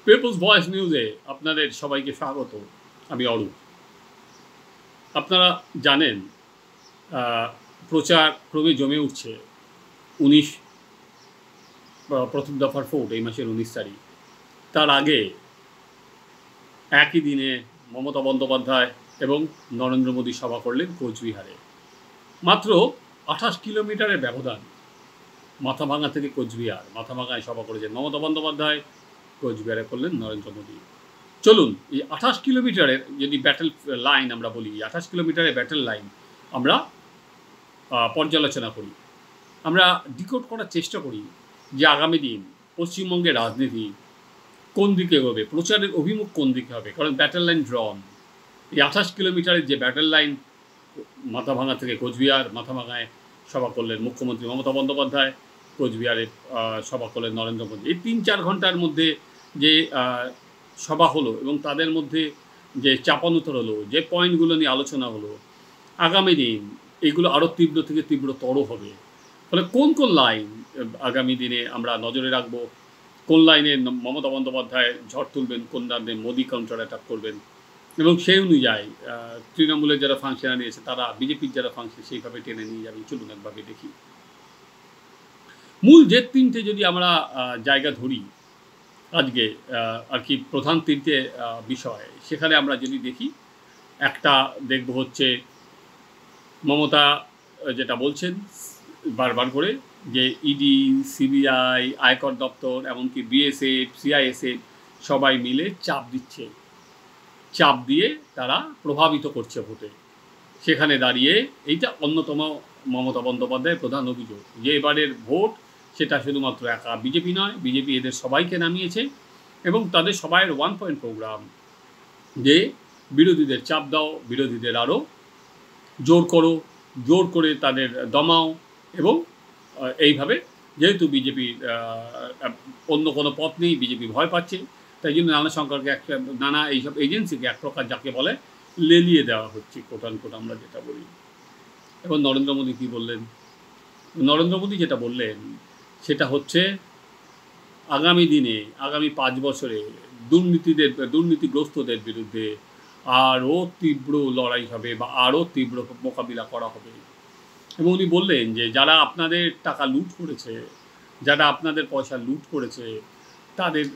People's voice নিউজে আপনাদের সবাইকে স্বাগত। আমি অরূপ। আপনারা জানেন প্রচার ক্রমে জমে উঠছে ১৯ প্রথম দফার ভোট এই মাসের ১৯ তারিখ। তার আগে একই দিনে মমতা বন্দ্যোপাধ্যায় এবং নরেন্দ্র মোদী সভা করলেন কোচবিহারে। মাত্র ২৮ কিলোমিটারের ব্যবধান, মাথাভাঙা থেকে কোচবিহার। মাথাভাঙায় সভা করেছেন মমতা বন্দ্যোপাধ্যায়, কোচবিহারে করলেন নরেন্দ্র মোদী। চলুন এই ২৮ কিলোমিটারের যদি ব্যাটেল লাইন আমরা বলি, ২৮ কিলোমিটারের ব্যাটেল লাইন আমরা পর্যালোচনা করি। আমরা ডিকোড করার চেষ্টা করি যে আগামী দিন পশ্চিমবঙ্গের রাজনীতি কোন দিকে এগোবে, প্রচারের অভিমুখ কোন দিকে হবে। কারণ ব্যাটেল লাইন ড্রন। এই ২৮ কিলোমিটারের যে ব্যাটেল লাইন, মাথাভাঙা থেকে কোচবিহার, মাথাভাঙায় সভা করলেন মুখ্যমন্ত্রী মমতা বন্দ্যোপাধ্যায়, কোচবিহারে সভা করলেন নরেন্দ্র মোদী। এই ৩-৪ ঘন্টার মধ্যে যে সভা হলো এবং তাদের মধ্যে যে চাপানুতর হলো, যে পয়েন্টগুলো নিয়ে আলোচনা হলো, আগামী দিন এগুলো আরও তীব্র থেকে তীব্রতর হবে। ফলে কোন কোন লাইন আগামী দিনে আমরা নজরে রাখবো, কোন লাইনে মমতা বন্দ্যোপাধ্যায় ঝড় তুলবেন, কোন লাইনে মোদী কাউন্টার অ্যাটাক করবেন, এবং সেই অনুযায়ী তৃণমূলের যারা ফাংশনারি আছে তারা বিজেপির যারা ফাংশন সেইভাবে টেনে নিয়ে যাবেন। চলুন একভাবে দেখি। মূল যে তিনটে যদি আমরা জায়গা ধরি আজকে আর কি, প্রধান তিনটে বিষয়, সেখানে আমরা যদি দেখি, একটা দেখব হচ্ছে মমতা যেটা বলছেন বারবার করে যে ইডি, সিবিআই, আয়কর দপ্তর, এমনকি বিএসএফ, সিআইএসএফ সবাই মিলে চাপ দিচ্ছে, চাপ দিয়ে তারা প্রভাবিত করছে ভোটে। সেখানে দাঁড়িয়ে এইটা অন্যতম মমতা বন্দ্যোপাধ্যায়ের প্রধান অভিযোগ যে এবারের ভোট সেটা শুধুমাত্র একা বিজেপি নয়, বিজেপি এদের সবাইকে নামিয়েছে এবং তাদের সবাইয়ের 1 পয়েন্ট প্রোগ্রাম যে বিরোধীদের চাপ দাও, বিরোধীদের আরও জোর করো, জোর করে তাদের দমাও। এবং এইভাবে যেহেতু বিজেপির অন্য কোনো পথ নেই, বিজেপি ভয় পাচ্ছে, তাই জন্য নানা সরকারকে নানা এইসব এজেন্সিকে এক প্রকার যাকে বলে লেলিয়ে দেওয়া হচ্ছে, কোটান কোট আমরা যেটা বলি। এবং নরেন্দ্র মোদী কী বললেন? নরেন্দ্র মোদী যেটা বললেন সেটা হচ্ছে আগামী দিনে, আগামী 5 বছরে দুর্নীতিগ্রস্তদের বিরুদ্ধে আরও তীব্র লড়াই হবে বা আরও তীব্র মোকাবিলা করা হবে। এবং উনি বললেন যে যারা আপনাদের টাকা লুট করেছে, যারা আপনাদের পয়সা লুট করেছে, তাদের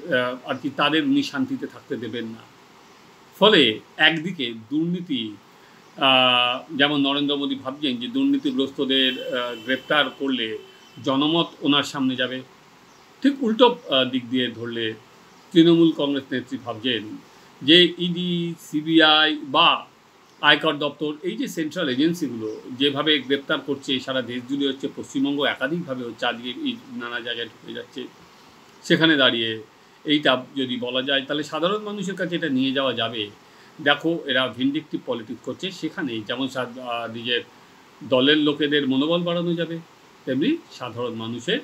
আর কি তাদের উনি শান্তিতে থাকতে দেবেন না। ফলে একদিকে দুর্নীতি, যেমন নরেন্দ্র মোদী ভাবছেন যে দুর্নীতিগ্রস্তদের গ্রেপ্তার করলে জনমত ওনার সামনে যাবে, ঠিক উল্টো দিক দিয়ে ধরলে তৃণমূল কংগ্রেস নেত্রী ভাবছেন যে ইডি, সিবিআই বা আয়কর দপ্তর, এই যে সেন্ট্রাল এজেন্সিগুলো যেভাবে গ্রেপ্তার করছে সারা দেশ জুড়ে হচ্ছে, পশ্চিমবঙ্গ একাধিকভাবে হচ্ছে, আজকে এই নানা জায়গায় ঢুকে যাচ্ছে, সেখানে দাঁড়িয়ে এইটা যদি বলা যায় তাহলে সাধারণ মানুষের কাছে এটা নিয়ে যাওয়া যাবে। দেখো এরা ভিন্ডিকটিভ পলিটিক্স করছে, সেখানে যেমন নিজের দলের লোকেদের মনোবল বাড়ানো যাবে, তেমনি সাধারণ মানুষের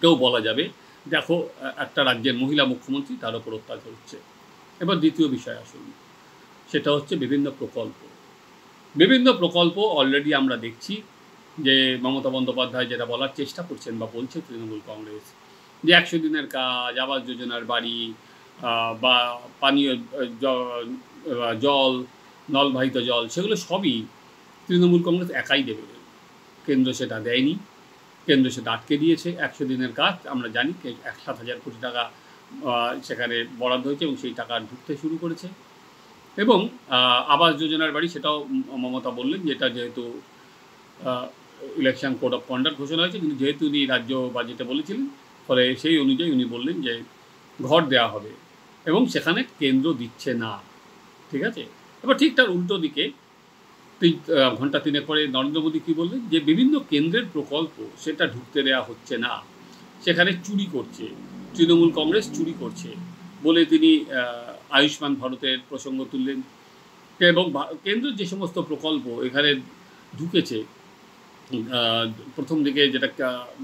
কেউ বলা যাবে দেখো একটা রাজ্যের মহিলা মুখ্যমন্ত্রী, তার উপর অত্যাচার হচ্ছে। এবার দ্বিতীয় বিষয় আসুন, সেটা হচ্ছে বিভিন্ন প্রকল্প অলরেডি আমরা দেখছি যে মমতা বন্দ্যোপাধ্যায় যেটা বলার চেষ্টা করছেন বা বলছে তৃণমূল কংগ্রেস, যে 100 দিনের কাজ, আবাস যোজনার বাড়ি বা পানীয় জল, নলবাহিত জল, সেগুলো সবই তৃণমূল কংগ্রেস একাই দেবে। কেন্দ্র সেটা দেয়নি, কেন্দ্র সেটা আটকে দিয়েছে। 100 দিনের কাজ আমরা জানি 7,000 কোটি টাকা সেখানে বরাদ্দ হয়েছে এবং সেই টাকা ঢুকতে শুরু করেছে। এবং আবাস যোজনার বাড়ি, সেটাও মমতা বললেন যেটা যেহেতু ইলেকশন কোড অফ কন্ডাক্ট ঘোষণা হয়েছে, কিন্তু যেহেতু উনি রাজ্য বাজেটে বলেছিলেন, ফলে সেই অনুযায়ী উনি বললেন যে ঘর দেওয়া হবে এবং সেখানে কেন্দ্র দিচ্ছে না। ঠিক আছে। এবার ঠিক তার উল্টো দিকে ঘন্টা 3 পরে নরেন্দ্র মোদী কী বললেন যে বিভিন্ন কেন্দ্রের প্রকল্প সেটা ঢুকতে দেওয়া হচ্ছে না, সেখানে চুরি করছে, তৃণমূল কংগ্রেস চুরি করছে বলে তিনি আয়ুষ্মান ভারতের প্রসঙ্গ তুললেন। এবং কেন্দ্রের যে সমস্ত প্রকল্প এখানে ঢুকেছে, প্রথম দিকে যেটা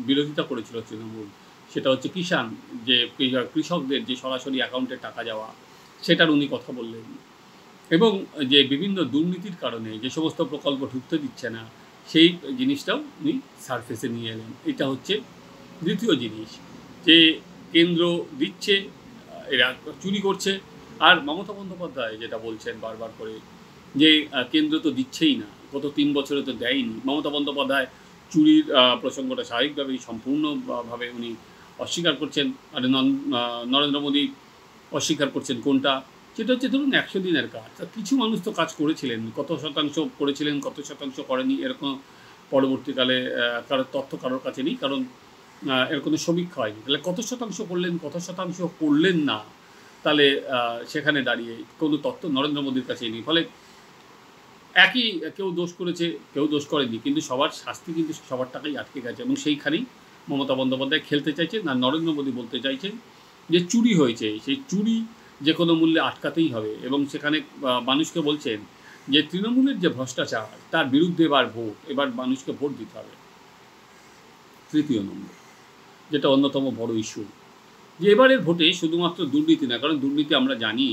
বিরোধিতা করেছিল তৃণমূল, সেটা হচ্ছে কিষাণ, যে কৃষকদের যে সরাসরি অ্যাকাউন্টে টাকা যাওয়া, সেটার উনি কথা বললেন। এবং যে বিভিন্ন দুর্নীতির কারণে যে সমস্ত প্রকল্প ঢুকতে দিচ্ছে না, সেই জিনিসটাও উনি সারফেসে নিয়ে এলেন। এটা হচ্ছে দ্বিতীয় জিনিস, যে কেন্দ্র দিচ্ছে এরা চুরি করছে। আর মমতা বন্দ্যোপাধ্যায় যেটা বলছেন বারবার করে যে কেন্দ্র তো দিচ্ছেই না, গত ৩ বছরে তো দেয়নি। মমতা বন্দ্যোপাধ্যায় চুরির প্রসঙ্গটা স্বাভাবিকভাবেই সম্পূর্ণভাবে উনি অস্বীকার করছেন। আর নরেন্দ্র মোদী অস্বীকার করছেন কোনটা? সেটা হচ্ছে ধরুন ১০০ দিনের কাজ। কিছু মানুষ তো কাজ করেছিলেন, কত শতাংশ করেছিলেন, কত শতাংশ করেনি এরকম পরবর্তীকালে কারোর তথ্য কারোর কাছে নেই, কারণ এর কোনো সমীক্ষা হয়নি। তাহলে কত শতাংশ করলেন, কত শতাংশ করলেন না, তাহলে সেখানে দাঁড়িয়ে কোনো তথ্য নরেন্দ্র মোদীর কাছেই নেই। ফলে একই, কেউ দোষ করেছে, কেউ দোষ করেনি, কিন্তু সবার শাস্তি কিন্তু সবার টাকাই আটকে গেছে। এবং সেইখানেই মমতা বন্দ্যোপাধ্যায় খেলতে চাইছেন, আর নরেন্দ্র মোদী বলতে চাইছেন যে চুরি হয়েছে, সেই চুরি যে কোনো মূল্যে আটকাতেই হবে। এবং সেখানে মানুষকে বলছেন যে তৃণমূলের যে ভ্রষ্টাচার তার বিরুদ্ধে এবার মানুষকে ভোট দিতে হবে। তৃতীয় নম্বর, যেটা অন্যতম বড় ইস্যু, যে এবারের ভোটে শুধুমাত্র দুর্নীতি না, কারণ দুর্নীতি আমরা জানি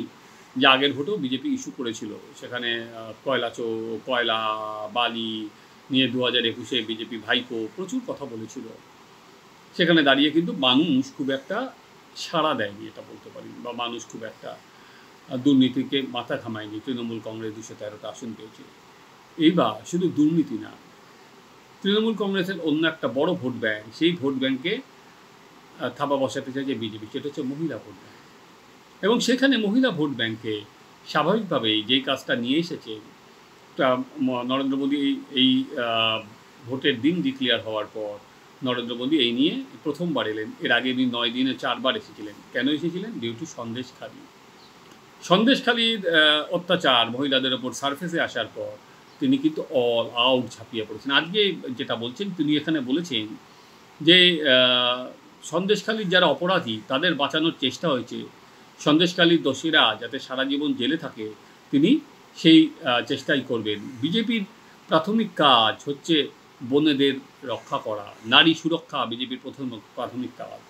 যে আগের ভোটেও বিজেপি ইস্যু করেছিল, সেখানে কয়লা বালি নিয়ে ২০২১-এ বিজেপি ভাইপো প্রচুর কথা বলেছিল। সেখানে দাঁড়িয়ে কিন্তু মানুষ খুব একটা সাড়া দেয়নি, এটা বলতে পারি, বা মানুষ খুব একটা দুর্নীতিকে মাথা ঘামায়নি। তৃণমূল কংগ্রেস ২১৩টা আসন পেয়েছে। এইবার শুধু দুর্নীতি না, তৃণমূল কংগ্রেসের অন্য একটা বড় ভোট ব্যাংক, সেই ভোট ব্যাংকে থাবা বসাতে চাইছে বিজেপি, সেটা হচ্ছে মহিলা ভোট ব্যাংক। এবং সেখানে মহিলা ভোট ব্যাংকে স্বাভাবিকভাবেই যেই কাজটা নিয়ে এসেছে নরেন্দ্র মোদী, এই ভোটের দিন ডিক্লেয়ার হওয়ার পর নরেন্দ্র মোদী এই নিয়ে প্রথমবার এলেন। এর আগে উনি ৯ দিনে ৪ বার এসেছিলেন। কেন এসেছিলেন? ডিউ টু সন্দেশখালির অত্যাচার মহিলাদের ওপর সারফেসে আসার পর তিনি কিন্তু অল আউট ঝাঁপিয়ে পড়েছেন। আজকে যেটা বলছেন, তিনি এখানে বলেছেন যে সন্দেশখালির যারা অপরাধী তাদের বাঁচানোর চেষ্টা হয়েছে, সন্দেশখালির দোষীরা যাতে সারা জীবন জেলে থাকে তিনি সেই চেষ্টাই করবেন। বিজেপির প্রাথমিক কাজ হচ্ছে বোনেদের রক্ষা করা, নারী সুরক্ষা বিজেপির প্রাথমিক কাজ।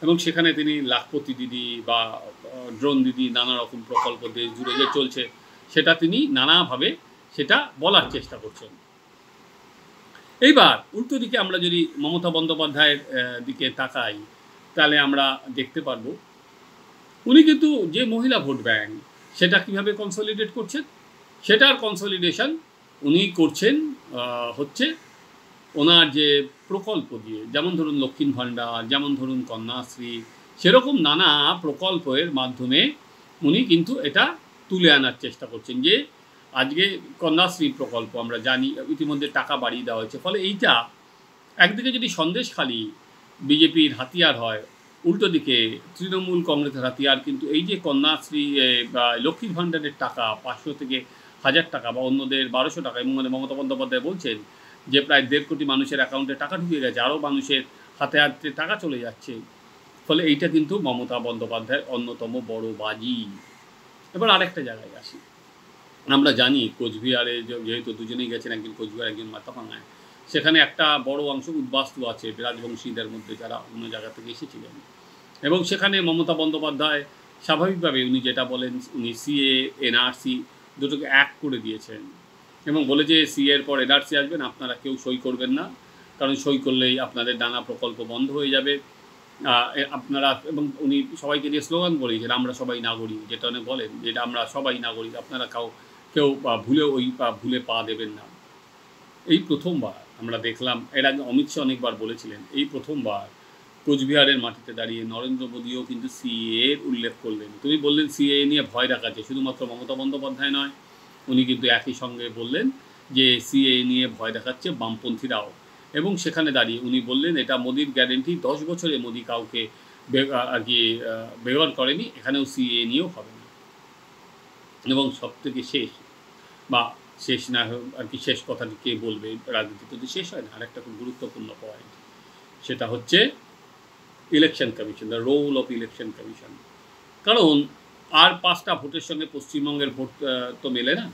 এবং সেখানে তিনি লাখপতি দিদি বা ড্রোন দিদি নানা রকম প্রকল্প দেশ জুড়ে যে চলছে, সেটা তিনি নানাভাবে সেটা বলার চেষ্টা করছেন। এইবার উল্টো দিকে আমরা যদি মমতা বন্দ্যোপাধ্যায়ের দিকে তাকাই, তাহলে আমরা দেখতে পারব উনি কিন্তু যে মহিলা ভোট ব্যাংক সেটা কীভাবে কনসলিডেট করছেন, সেটার কনসলিডেশন উনি করছেন হচ্ছে ওনার যে প্রকল্প দিয়ে, যেমন ধরুন লক্ষ্মীর ভাণ্ডার, যেমন ধরুন কন্যাশ্রী, সেরকম নানা প্রকল্পের মাধ্যমে উনি কিন্তু এটা তুলে আনার চেষ্টা করছেন। যে আজকে কন্যাশ্রী প্রকল্প আমরা জানি ইতিমধ্যে টাকা বাড়িয়ে দেওয়া হয়েছে। ফলে এইটা একদিকে যদি সন্দেশখালি বিজেপির হাতিয়ার হয়, উল্টো দিকে তৃণমূল কংগ্রেসের হাতিয়ার কিন্তু এই যে কন্যাশ্রী বা লক্ষ্মীর ভাণ্ডারের টাকা ৫০০ থেকে ১০০০ টাকা বা অন্যদের ১২০০ টাকা, এবং মমতা বন্দ্যোপাধ্যায় বলছেন যে প্রায় ১.৫ কোটি মানুষের অ্যাকাউন্টে টাকা ঢুকে গেছে, আরও মানুষের হাতে হাতে টাকা চলে যাচ্ছে। ফলে এইটা কিন্তু মমতা বন্দ্যোপাধ্যায়ের অন্যতম বড় বাজি। এবার আরেকটা জায়গায় আসি, আমরা জানি কোচবিহারে যেহেতু দুজনেই গেছেন, একজন কোচবিহার একজন মাথাভাঙায়, সেখানে একটা বড় অংশ উদ্বাস্তু আছে রাজবংশীদের মধ্যে যারা অন্য জায়গা থেকে এসেছিলেন। এবং সেখানে মমতা বন্দ্যোপাধ্যায় স্বাভাবিকভাবে উনি যেটা বলেন, উনি সিএ এনআরসি দুটোকে এক করে দিয়েছেন এবং বলে যে সিএ এর পর এনআরসি আসবেন, আপনারা কেউ সই করবেন না, কারণ সই করলেই আপনাদের নানা প্রকল্প বন্ধ হয়ে যাবে। আপনারা, এবং উনি সবাইকে দিয়ে স্লোগান বলেছেন আমরা সবাই নাগরিক, যেটা উনি বলেন যেটা আমরা সবাই নাগরিক, আপনারা কেউ ভুলে ভুলে পা দেবেন না। এই প্রথমবার আমরা দেখলাম, এর আগে অমিত শাহ অনেকবার বলেছিলেন, এই প্রথমবার কোচবিহারের মাটিতে দাঁড়িয়ে নরেন্দ্র মোদীও কিন্তু সিএ এর উল্লেখ করলেন। তিনি বললেন সিএ নিয়ে ভয় দেখাচ্ছে, শুধুমাত্র মমতা বন্দ্যোপাধ্যায় নয়, উনি কিন্তু একই সঙ্গে বললেন যে সিএ নিয়ে ভয় দেখাচ্ছে বামপন্থীরাও। এবং সেখানে দাঁড়িয়ে উনি বললেন এটা মোদির গ্যারেন্টি, 10 বছরে মোদি কাউকে আর কি ব্যবহার করেনি, এখানেও সিএ নিয়েও হবে না। এবং সবথেকে শেষ না আর কি, শেষ কথাটি কে বলবে, রাজনীতিতে তো শেষ হয় না, আরেকটা খুব গুরুত্বপূর্ণ পয়েন্ট, সেটা হচ্ছে election commission, the role of election commission. কারণ আর 5টা ভোটের সঙ্গে পশ্চিমবঙ্গের ভোট তো মেলে না,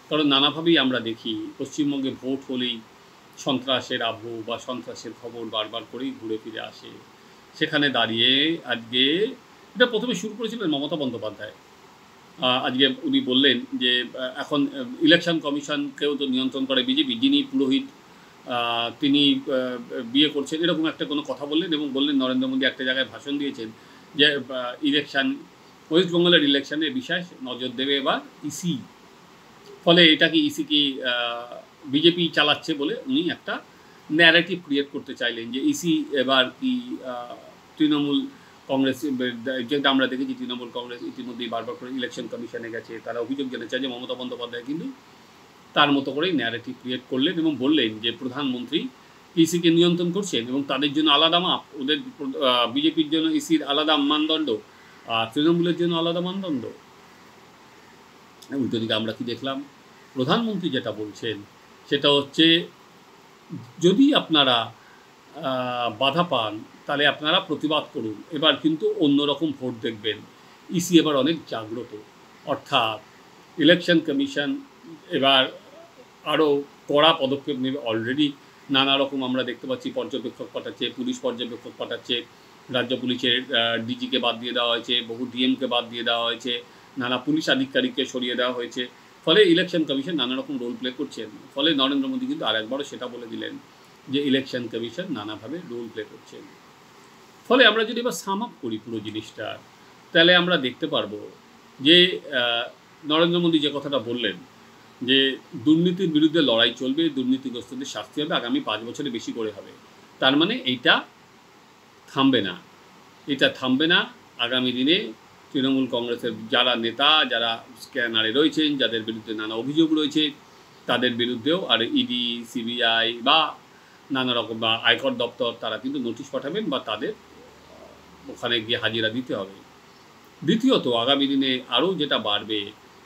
কারণ নানাভাবেই আমরা দেখি পশ্চিমবঙ্গে ভোট হলেই সন্ত্রাসের আবহ বা সন্ত্রাসের খবর বারবার করেই ঘুরে ফিরে আসে। সেখানে দাঁড়িয়ে আজকে এটা প্রথমে শুরু করেছিলেন মমতা বন্দ্যোপাধ্যায়। আজকে উনি বললেন যে এখন ইলেকশন কমিশনকেও তো নিয়ন্ত্রণ করে বিজেপি, যিনি পুরোহিত তিনি বিয়ে করছেন, এরকম একটা কোনো কথা বললেন। এবং বললেন নরেন্দ্র মোদী একটা জায়গায় ভাষণ দিয়েছেন যে ইলেকশন, ওয়েস্ট বেঙ্গলের ইলেকশনে বিশেষ নজর দেবে এবার ইসি। ফলে এটা কি ইসি কি বিজেপি চালাচ্ছে বলে উনি একটা ন্যারেটিভ ক্রিয়েট করতে চাইলেন যে ইসি এবার কি তৃণমূল কংগ্রেস, যেটা আমরা দেখেছি তৃণমূল কংগ্রেস ইতিমধ্যেই বারবার করে ইলেকশন কমিশনে গেছে, তারা অভিযোগ জানিয়েছে যে মমতা বন্দ্যোপাধ্যায় কিন্তু তার মতো করেই ন্যারেটিভ ক্রিয়েট করলেন এবং বললেন যে প্রধানমন্ত্রী ইসিকে নিয়ন্ত্রণ করছেন এবং তাদের জন্য আলাদা মাপ, ওদের বিজেপির জন্য ইসির আলাদা মানদণ্ড আর তৃণমূলের জন্য আলাদা মানদণ্ড। উল্টো দিকে আমরা কি দেখলাম, প্রধানমন্ত্রী যেটা বলছেন সেটা হচ্ছে যদি আপনারা বাধা পান তাহলে আপনারা প্রতিবাদ করুন, এবার কিন্তু অন্যরকম ভোট দেখবেন। ইসি এবার অনেক জাগ্রত, অর্থাৎ ইলেকশন কমিশন এবার আরও কড়া পদক্ষেপ নেবে। অলরেডি নানা রকম আমরা দেখতে পাচ্ছি, পর্যবেক্ষক পাঠাচ্ছে, পুলিশ পর্যবেক্ষক পাঠাচ্ছে, রাজ্য পুলিশের ডিজিকে বাদ দিয়ে দেওয়া হয়েছে, বহু ডিএমকে বাদ দিয়ে দেওয়া হয়েছে, নানা পুলিশ আধিকারিককে সরিয়ে দেওয়া হয়েছে। ফলে ইলেকশন কমিশন নানা রকম রোল প্লে করছেন। ফলে নরেন্দ্র মোদী কিন্তু আরেকবারও সেটা বলে দিলেন যে ইলেকশন কমিশন নানাভাবে রোল প্লে করছেন। ফলে আমরা যদি এবার সাম আপ করি পুরো জিনিসটা, তাহলে আমরা দেখতে পারবো যে নরেন্দ্র মোদী যে কথাটা বললেন যে দুর্নীতির বিরুদ্ধে লড়াই চলবে, দুর্নীতিগ্রস্তদের শাস্তি হবে, আগামী 5 বছরে বেশি করে হবে। তার মানে এইটা থামবে না, এটা থামবে না। আগামী দিনে তৃণমূল কংগ্রেসের যারা নেতা, যারা স্ক্যানারে রয়েছেন, যাদের বিরুদ্ধে নানা অভিযোগ রয়েছে, তাদের বিরুদ্ধেও আর ইডি, সিবিআই বা নানা রকম বা আয়কর দপ্তর তারা কিন্তু নোটিশ পাঠাবেন বা তাদের ওখানে গিয়ে হাজিরা দিতে হবে। দ্বিতীয়ত আগামী দিনে আরও যেটা বাড়বে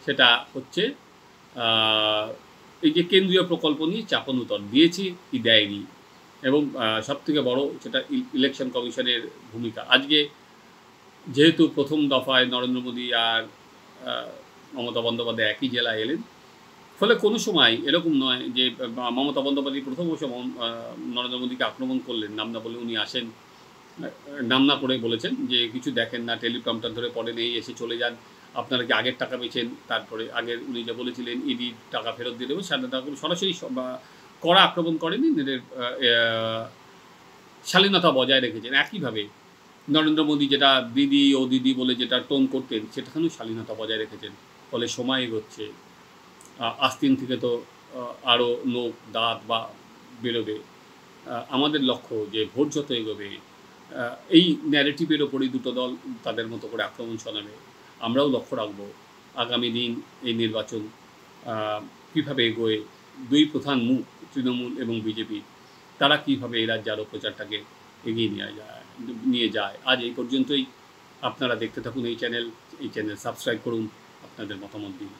সেটা হচ্ছে এই যে কেন্দ্রীয় প্রকল্প নিয়ে চাপানুতর দিয়েছি কি দেয়নি, এবং সবথেকে বড় সেটা ইলেকশন কমিশনের ভূমিকা। আজকে যেহেতু প্রথম দফায় নরেন্দ্র মোদী আর মমতা বন্দ্যোপাধ্যায় একই জেলায় এলেন, ফলে কোনো সময় এরকম নয় যে মমতা বন্দ্যোপাধ্যায় প্রথম বছর নরেন্দ্র মোদীকে আক্রমণ করলেন, নাম না বলে উনি আসেন, নাম না করে বলেছেন যে কিছু দেখেন না, টেলিপ্রম্পটার ধরে পড়েন, এই এসে চলে যান, আপনারা কি আগের টাকা পেয়েছেন। তারপরে আগের উনি যা বলেছিলেন ইডি টাকা ফেরত দিয়ে দেবো, টাকা সরাসরি কড়া আক্রমণ করেনি, নিজের শালীনতা বজায় রেখেছেন। একইভাবে নরেন্দ্র মোদী যেটা দিদি ও দিদি বলে যেটা টোন করতেন সেটাখানেও শালীনতা বজায় রেখেছেন। ফলে সময় এগোচ্ছে, আস্তিন থেকে তো আরও নোক দাঁত বা বেরোবে। আমাদের লক্ষ্য যে ভোট যত এগোবে এই ন্যারেটিভের ওপরেই দুটো দল তাদের মতো করে আক্রমণ চালাবে। আমরাও লক্ষ্য রাখবো আগামী দিন এই নির্বাচন কীভাবে এগোয়, দুই প্রধান মুখ তৃণমূল এবং বিজেপি তারা কীভাবে এই রাজ্যে আরও প্রচারটাকে এগিয়ে নিয়ে যায়। আজ এই পর্যন্তই। আপনারা দেখতে থাকুন এই চ্যানেল সাবস্ক্রাইব করুন, আপনাদের মতামত দিন।